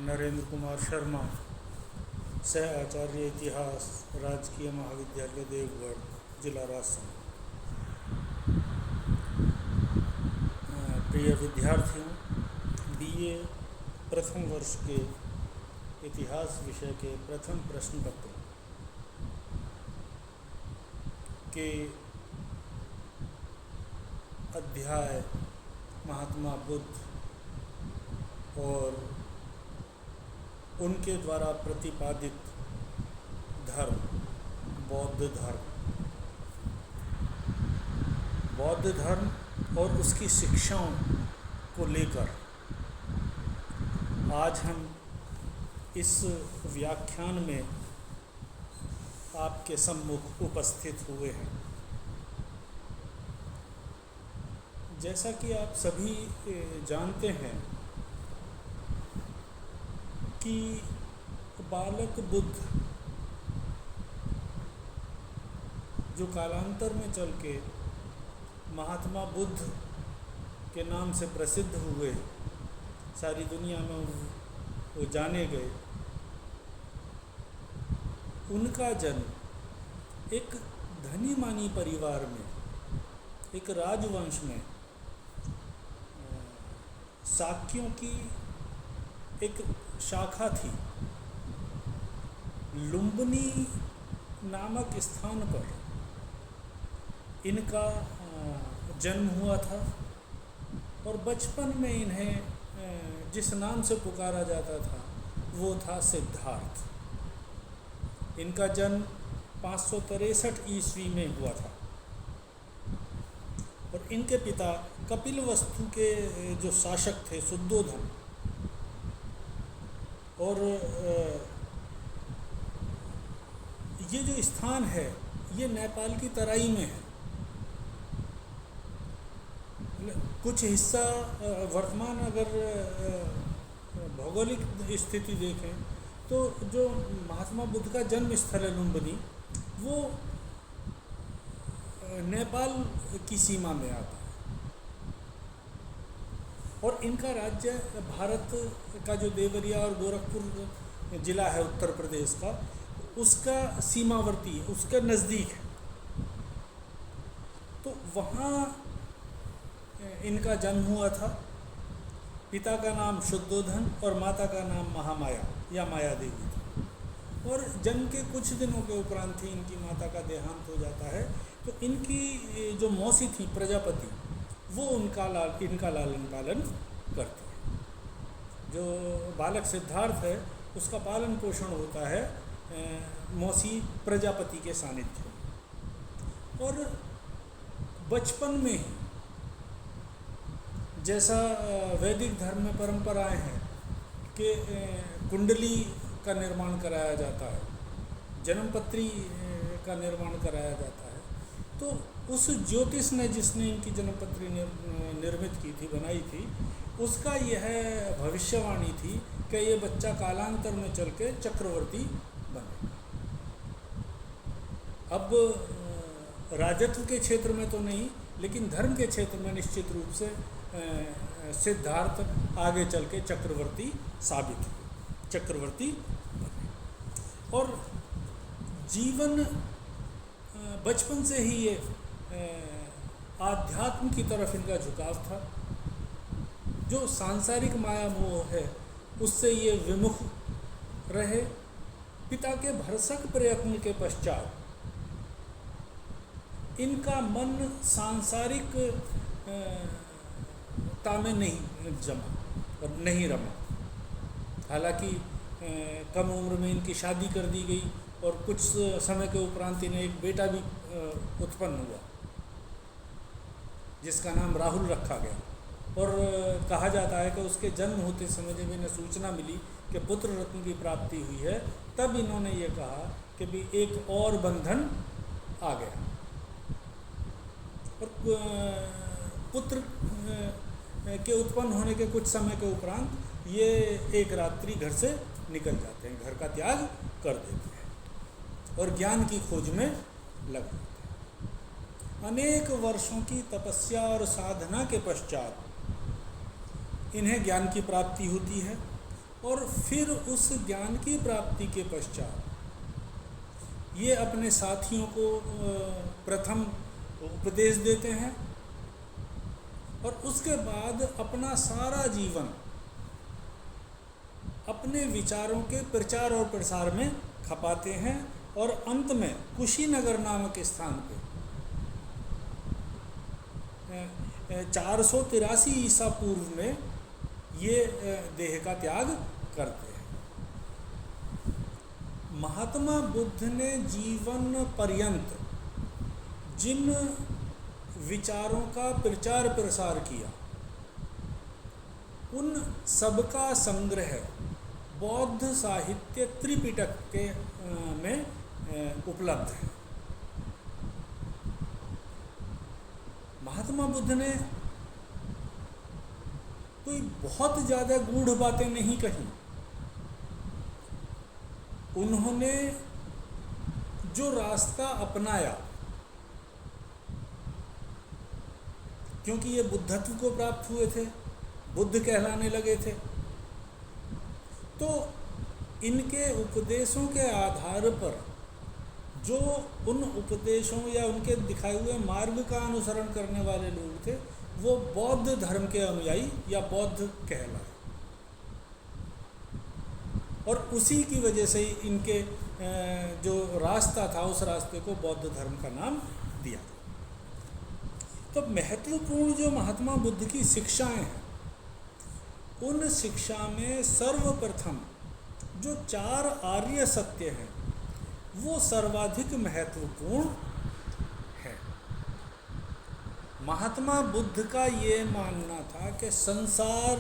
नरेंद्र कुमार शर्मा, सह आचार्य इतिहास, राजकीय महाविद्यालय देवगढ़, जिला राजसमंद। प्रिय विद्यार्थियों, बीए प्रथम वर्ष के इतिहास विषय के प्रथम प्रश्न पत्र के अध्याय महात्मा बुद्ध और उनके द्वारा प्रतिपादित धर्म बौद्ध धर्म और उसकी शिक्षाओं को लेकर आज हम इस व्याख्यान में आपके सम्मुख उपस्थित हुए हैं। जैसा कि आप सभी जानते हैं कि बालक बुद्ध जो कालांतर में चल के महात्मा बुद्ध के नाम से प्रसिद्ध हुए, सारी दुनिया में वो जाने गए, उनका जन्म एक धनी मानी परिवार में, एक राजवंश में, शाक्यों की एक शाखा थी, लुम्बिनी नामक स्थान पर इनका जन्म हुआ था। और बचपन में इन्हें जिस नाम से पुकारा जाता था वो था सिद्धार्थ। इनका जन्म 563 ईस्वी में हुआ था और इनके पिता कपिलवस्तु के जो शासक थे शुद्धोधन, और ये जो स्थान है ये नेपाल की तराई में है। कुछ हिस्सा वर्तमान अगर भौगोलिक स्थिति देखें तो जो महात्मा बुद्ध का जन्म स्थल है लुम्बिनी, वो नेपाल की सीमा में आता है। और इनका राज्य भारत का जो देवरिया और गोरखपुर जिला है उत्तर प्रदेश का, उसका सीमावर्ती है, उसके नज़दीक है। तो वहाँ इनका जन्म हुआ था। पिता का नाम शुद्धोधन और माता का नाम महामाया या माया देवी था। और जन्म के कुछ दिनों के उपरांत ही इनकी माता का देहांत हो जाता है। तो इनकी जो मौसी थी प्रजापति, वो इनका लालन पालन करती है। जो बालक सिद्धार्थ है उसका पालन पोषण होता है मौसी प्रजापति के सानिध्य में। और बचपन में ही जैसा वैदिक धर्म में परंपराएं हैं कि कुंडली का निर्माण कराया जाता है, जन्मपत्री का निर्माण कराया जाता है, तो उस ज्योतिष ने जिसने इनकी जन्मपत्री निर्मित की थी, बनाई थी, उसका यह भविष्यवाणी थी कि ये बच्चा कालांतर में चल के चक्रवर्ती बनेगा। अब राजत्व के क्षेत्र में तो नहीं, लेकिन धर्म के क्षेत्र में निश्चित रूप से सिद्धार्थ आगे चल के चक्रवर्ती साबित हुए, चक्रवर्ती बने। और जीवन बचपन से ही ये आध्यात्म की तरफ इनका झुकाव था। जो सांसारिक माया मोह है उससे ये विमुख रहे। पिता के भरसक प्रयत्न के पश्चात इनका मन सांसारिक में नहीं जमा और नहीं रमा। हालांकि कम उम्र में इनकी शादी कर दी गई और कुछ समय के उपरांत इन्हें एक बेटा भी उत्पन्न हुआ जिसका नाम राहुल रखा गया। और कहा जाता है कि उसके जन्म होते समय जब इन्हें सूचना मिली कि पुत्र रत्न की प्राप्ति हुई है, तब इन्होंने ये कहा कि भी एक और बंधन आ गया। और पुत्र के उत्पन्न होने के कुछ समय के उपरांत ये एक रात्रि घर से निकल जाते हैं, घर का त्याग कर देते हैं और ज्ञान की खोज में लग जाते हैं। अनेक वर्षों की तपस्या और साधना के पश्चात इन्हें ज्ञान की प्राप्ति होती है और फिर उस ज्ञान की प्राप्ति के पश्चात ये अपने साथियों को प्रथम उपदेश देते हैं और उसके बाद अपना सारा जीवन अपने विचारों के प्रचार और प्रसार में खपाते हैं और अंत में कुशीनगर नामक स्थान पे 483 ईसा पूर्व में ये देह का त्याग करते हैं। महात्मा बुद्ध ने जीवन पर्यंत जिन विचारों का प्रचार प्रसार किया उन सबका संग्रह बौद्ध साहित्य त्रिपिटक के में उपलब्ध है। महात्मा बुद्ध ने कोई बहुत ज़्यादा गूढ़ बातें नहीं कही। उन्होंने जो रास्ता अपनाया, क्योंकि ये बुद्धत्व को प्राप्त हुए थे, बुद्ध कहलाने लगे थे, तो इनके उपदेशों के आधार पर जो उन उपदेशों या उनके दिखाए हुए मार्ग का अनुसरण करने वाले लोग थे वो बौद्ध धर्म के अनुयायी या बौद्ध कहलाए और उसी की वजह से इनके जो रास्ता था उस रास्ते को बौद्ध धर्म का नाम दिया। तो महत्वपूर्ण जो महात्मा बुद्ध की शिक्षाएं हैं उन शिक्षा में सर्वप्रथम जो 4 आर्य सत्य हैं वो सर्वाधिक महत्वपूर्ण है। महात्मा बुद्ध का ये मानना था कि संसार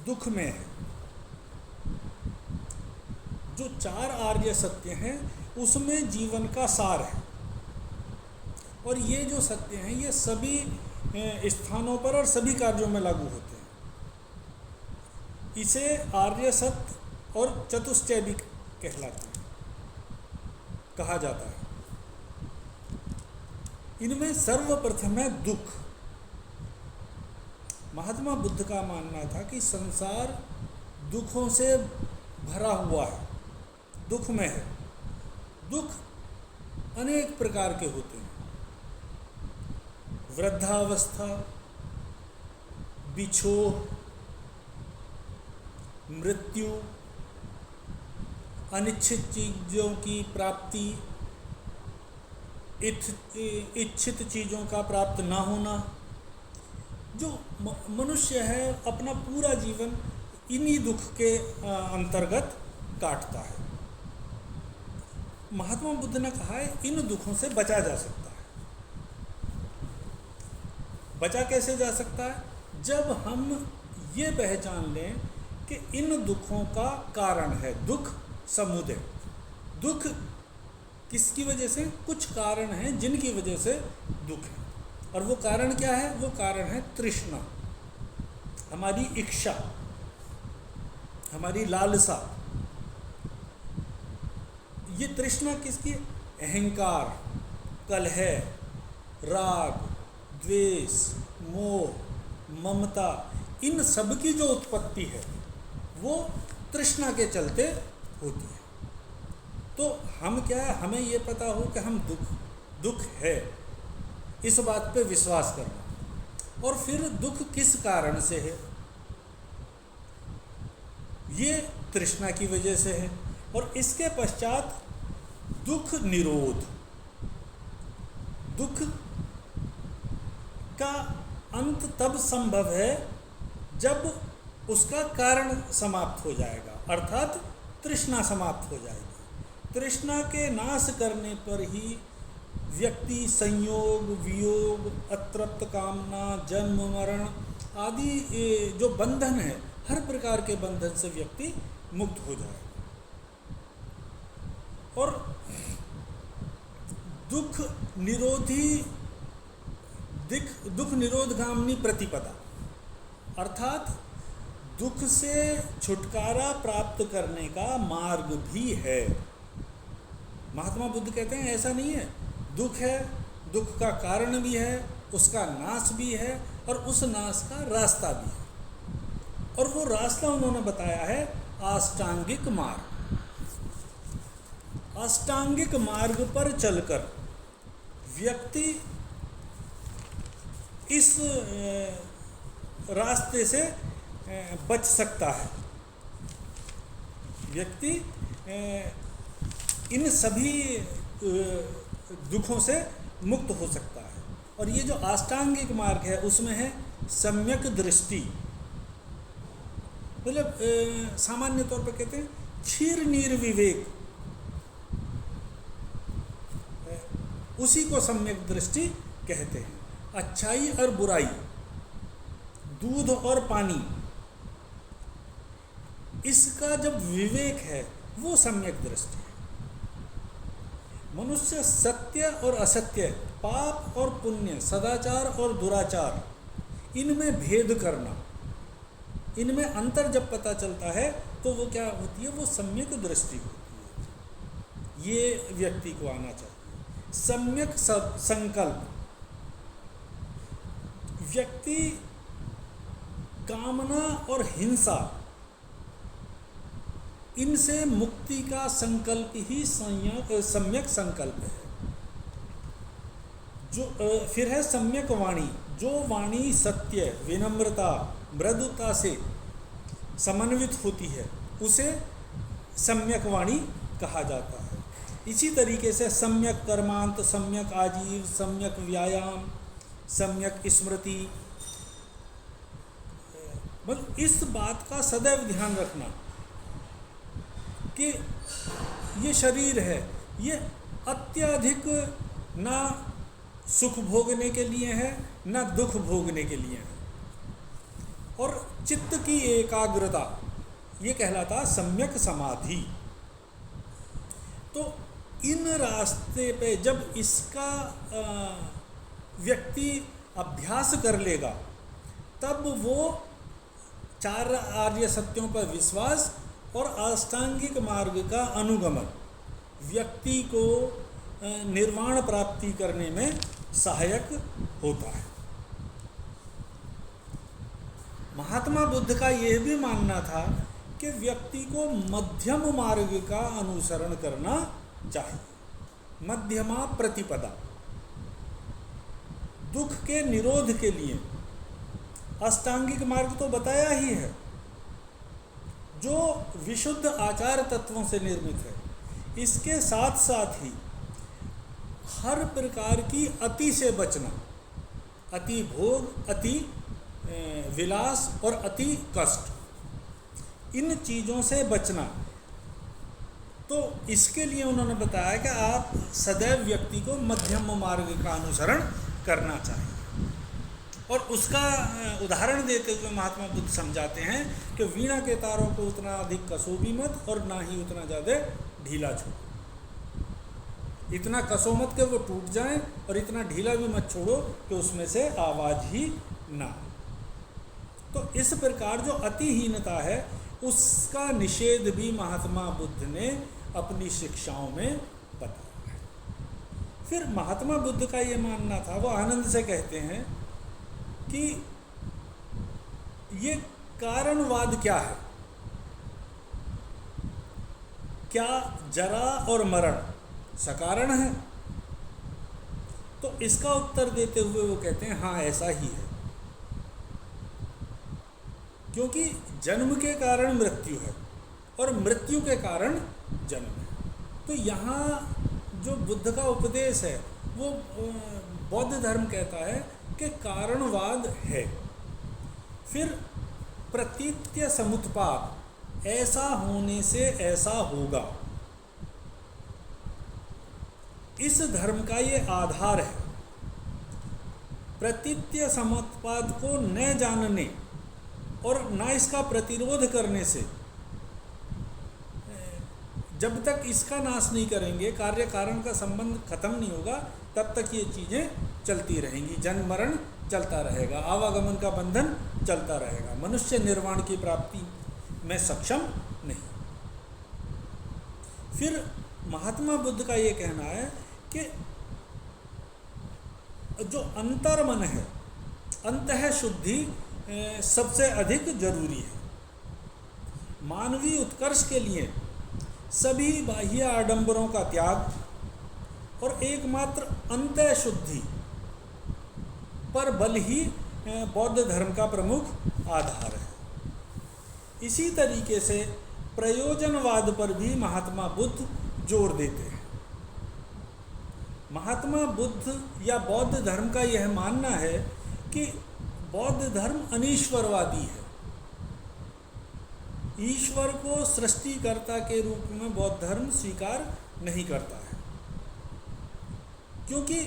दुख में है। जो 4 आर्य सत्य हैं उसमें जीवन का सार है और ये जो सत्य हैं ये सभी स्थानों पर और सभी कार्यों में लागू होते हैं। इसे आर्य सत्य और चतुष्टय भी कहलाते हैं, कहा जाता है। इनमें सर्वप्रथम है दुख। महात्मा बुद्ध का मानना था कि संसार दुखों से भरा हुआ है, दुख में है। दुख अनेक प्रकार के होते हैं। वृद्धावस्था, बिछोह, मृत्यु, अनिच्छित चीज़ों की प्राप्ति, इच्छित चीज़ों का प्राप्त ना होना। जो मनुष्य है अपना पूरा जीवन इन्हीं दुख के अंतर्गत काटता है। महात्मा बुद्ध ने कहा है इन दुखों से बचा जा सकता है। बचा कैसे जा सकता है? जब हम ये पहचान लें कि इन दुखों का कारण है दुख समुदय। दुख किसकी वजह से? कुछ कारण हैं जिनकी वजह से दुख है। और वो कारण क्या है? वो कारण है तृष्णा, हमारी इच्छा, हमारी लालसा। ये तृष्णा किसकी? अहंकार, कलह, राग, द्वेष, मोह, ममता, इन सब की जो उत्पत्ति है वो तृष्णा के चलते होती है। तो हम क्या है, हमें ये पता हो कि हम दुख है, इस बात पे विश्वास करना। और फिर दुख किस कारण से है? ये तृष्णा की वजह से है। और इसके पश्चात दुख निरोध। दुख का अंत तब संभव है जब उसका कारण समाप्त हो जाएगा, अर्थात तृष्णा समाप्त हो जाएगी। तृष्णा के नाश करने पर ही व्यक्ति संयोग, वियोग, अतृप्त कामना, जन्म मरण आदि जो बंधन है, हर प्रकार के बंधन से व्यक्ति मुक्त हो जाएगा। और दुख निरोधगामिनी प्रतिपदा, अर्थात दुख से छुटकारा प्राप्त करने का मार्ग भी है। महात्मा बुद्ध कहते हैं ऐसा नहीं है, दुख है, दुख का कारण भी है, उसका नाश भी है और उस नाश का रास्ता भी है। और वो रास्ता उन्होंने बताया है अष्टांगिक मार्ग। अष्टांगिक मार्ग पर चलकर व्यक्ति इस रास्ते से बच सकता है। व्यक्ति इन सभी दुखों से मुक्त हो सकता है। और ये जो अष्टांगिक मार्ग है उसमें है सम्यक दृष्टि, मतलब सामान्य तौर पर कहते हैं क्षीर नीर विवेक, उसी को सम्यक दृष्टि कहते हैं। अच्छाई और बुराई, दूध और पानी, इसका जब विवेक है वो सम्यक दृष्टि है। मनुष्य सत्य और असत्य, पाप और पुण्य, सदाचार और दुराचार, इनमें भेद करना, इनमें अंतर जब पता चलता है तो वो क्या होती है, वो सम्यक दृष्टि होती है। ये व्यक्ति को आना चाहिए। सम्यक संकल्प, व्यक्ति कामना और हिंसा, इनसे मुक्ति का संकल्प ही सम्यक संकल्प है। जो फिर है सम्यक वाणी, जो वाणी सत्य, विनम्रता, मृदुता से समन्वित होती है उसे सम्यक वाणी कहा जाता है। इसी तरीके से सम्यक कर्मांत, सम्यक आजीव, सम्यक व्यायाम, सम्यक स्मृति, मतलब इस बात का सदैव ध्यान रखना कि ये शरीर है, ये अत्यधिक ना सुख भोगने के लिए है ना दुख भोगने के लिए है। और चित्त की एकाग्रता, ये कहलाता सम्यक समाधि। तो इन रास्ते पे जब इसका व्यक्ति अभ्यास कर लेगा तब वो चार आर्य सत्यों पर विश्वास और अष्टांगिक मार्ग का अनुगमन व्यक्ति को निर्वाण प्राप्ति करने में सहायक होता है। महात्मा बुद्ध का यह भी मानना था कि व्यक्ति को मध्यम मार्ग का अनुसरण करना चाहिए। मध्यमा प्रतिपदा, दुख के निरोध के लिए अष्टांगिक मार्ग तो बताया ही है, जो विशुद्ध आचार तत्वों से निर्मित है। इसके साथ साथ ही हर प्रकार की अति से बचना, अति भोग, अति विलास और अति कष्ट, इन चीज़ों से बचना। तो इसके लिए उन्होंने बताया कि आप सदैव व्यक्ति को मध्यम मार्ग का अनुसरण करना चाहिए। और उसका उदाहरण देते हुए महात्मा बुद्ध समझाते हैं कि वीणा के तारों को उतना अधिक कसो भी मत और ना ही उतना ज़्यादा ढीला छोड़ो। इतना कसो मत कि वो टूट जाए और इतना ढीला भी मत छोड़ो कि उसमें से आवाज़ ही ना। तो इस प्रकार जो अतिहीनता है उसका निषेध भी महात्मा बुद्ध ने अपनी शिक्षाओं में बताया है। फिर महात्मा बुद्ध का ये मानना था, वो आनंद से कहते हैं कि ये कारणवाद क्या है, क्या जरा और मरण सकारण है? तो इसका उत्तर देते हुए वो कहते हैं हाँ ऐसा ही है, क्योंकि जन्म के कारण मृत्यु है और मृत्यु के कारण जन्म है। तो यहाँ जो बुद्ध का उपदेश है वो बौद्ध धर्म कहता है कि कारणवाद है। फिर प्रतीत्य समुत्पाद, ऐसा होने से ऐसा होगा, इस धर्म का ये आधार है। प्रतीत्य समुत्पाद को न जानने और ना इसका प्रतिरोध करने से, जब तक इसका नाश नहीं करेंगे, कार्य कारण का संबंध खत्म नहीं होगा, तब तक ये चीज़ें चलती रहेंगी। जन्म मरण चलता रहेगा, आवागमन का बंधन चलता रहेगा, मनुष्य निर्वाण की प्राप्ति में सक्षम नहीं। फिर महात्मा बुद्ध का ये कहना है कि जो अंतर्मन है, अंतः शुद्धि सबसे अधिक जरूरी है। मानवीय उत्कर्ष के लिए सभी बाह्य आडंबरों का त्याग और एकमात्र अंतः शुद्धि पर बल ही बौद्ध धर्म का प्रमुख आधार है। इसी तरीके से प्रयोजनवाद पर भी महात्मा बुद्ध जोर देते हैं। महात्मा बुद्ध या बौद्ध धर्म का यह मानना है कि बौद्ध धर्म अनीश्वरवादी है। ईश्वर को सृष्टिकर्ता के रूप में बौद्ध धर्म स्वीकार नहीं करता है, क्योंकि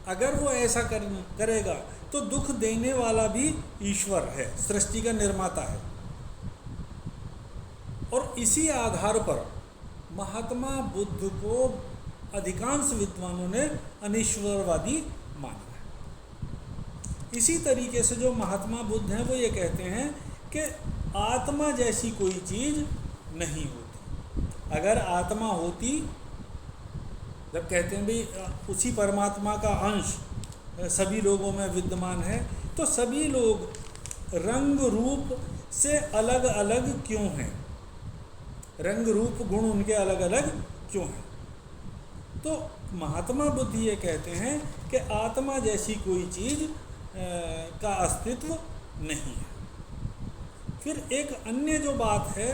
अगर वो ऐसा करेगा तो दुख देने वाला भी ईश्वर है, सृष्टि का निर्माता है। और इसी आधार पर महात्मा बुद्ध को अधिकांश विद्वानों ने अनीश्वरवादी माना है। इसी तरीके से जो महात्मा बुद्ध हैं वो ये कहते हैं कि आत्मा जैसी कोई चीज़ नहीं होती। अगर आत्मा होती, जब कहते हैं भाई उसी परमात्मा का अंश सभी लोगों में विद्यमान है, तो सभी लोग रंग रूप से अलग अलग क्यों हैं? रंग रूप गुण उनके अलग अलग क्यों हैं? तो महात्मा बुद्ध ये कहते हैं कि आत्मा जैसी कोई चीज़ का अस्तित्व नहीं है। फिर एक अन्य जो बात है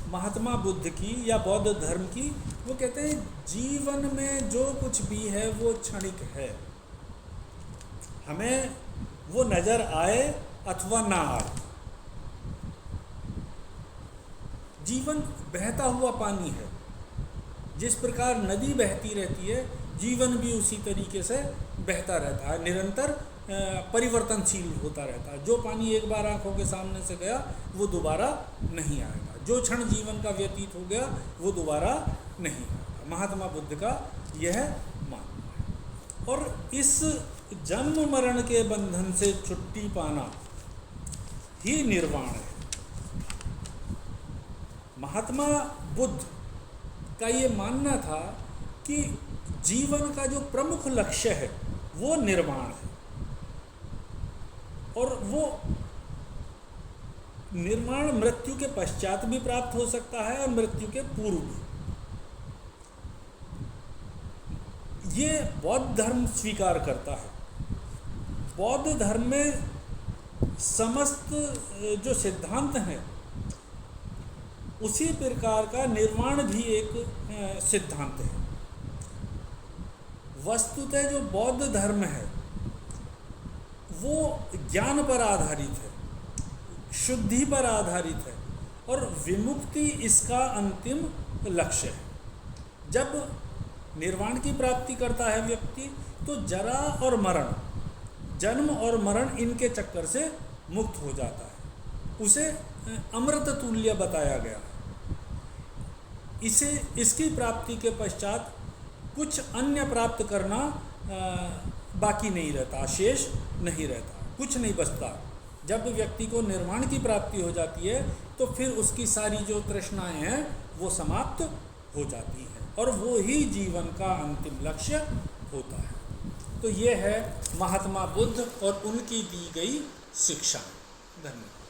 महात्मा बुद्ध की या बौद्ध धर्म की, वो कहते हैं जीवन में जो कुछ भी है वो क्षणिक है। हमें वो नज़र आए अथवा ना आए। जीवन बहता हुआ पानी है। जिस प्रकार नदी बहती रहती है, जीवन भी उसी तरीके से बहता रहता है, निरंतर परिवर्तनशील होता रहता है। जो पानी एक बार आंखों के सामने से गया वो दोबारा नहीं आएगा। जो क्षण जीवन का व्यतीत हो गया वो दोबारा नहीं आएगा। महात्मा बुद्ध का यह मानना है। और इस जन्म मरण के बंधन से छुट्टी पाना ही निर्वाण है। महात्मा बुद्ध का ये मानना था कि जीवन का जो प्रमुख लक्ष्य है वो निर्वाण है, और वो निर्माण मृत्यु के पश्चात भी प्राप्त हो सकता है और मृत्यु के पूर्व भी। ये बौद्ध धर्म स्वीकार करता है। बौद्ध धर्म में समस्त जो सिद्धांत हैं उसी प्रकार का निर्वाण भी एक सिद्धांत है। वस्तुतः जो बौद्ध धर्म है वो ज्ञान पर आधारित है, शुद्धि पर आधारित है, और विमुक्ति इसका अंतिम लक्ष्य है। जब निर्वाण की प्राप्ति करता है व्यक्ति तो जरा और मरण, जन्म और मरण, इनके चक्कर से मुक्त हो जाता है। उसे अमृत तुल्य बताया गया है। इसकी प्राप्ति के पश्चात कुछ अन्य प्राप्त करना बाकी नहीं रहता, शेष नहीं रहता, कुछ नहीं बचता। जब व्यक्ति को निर्वाण की प्राप्ति हो जाती है तो फिर उसकी सारी जो तृष्णाएं हैं वो समाप्त हो जाती हैं, और वो ही जीवन का अंतिम लक्ष्य होता है। तो ये है महात्मा बुद्ध और उनकी दी गई शिक्षा। धन्यवाद।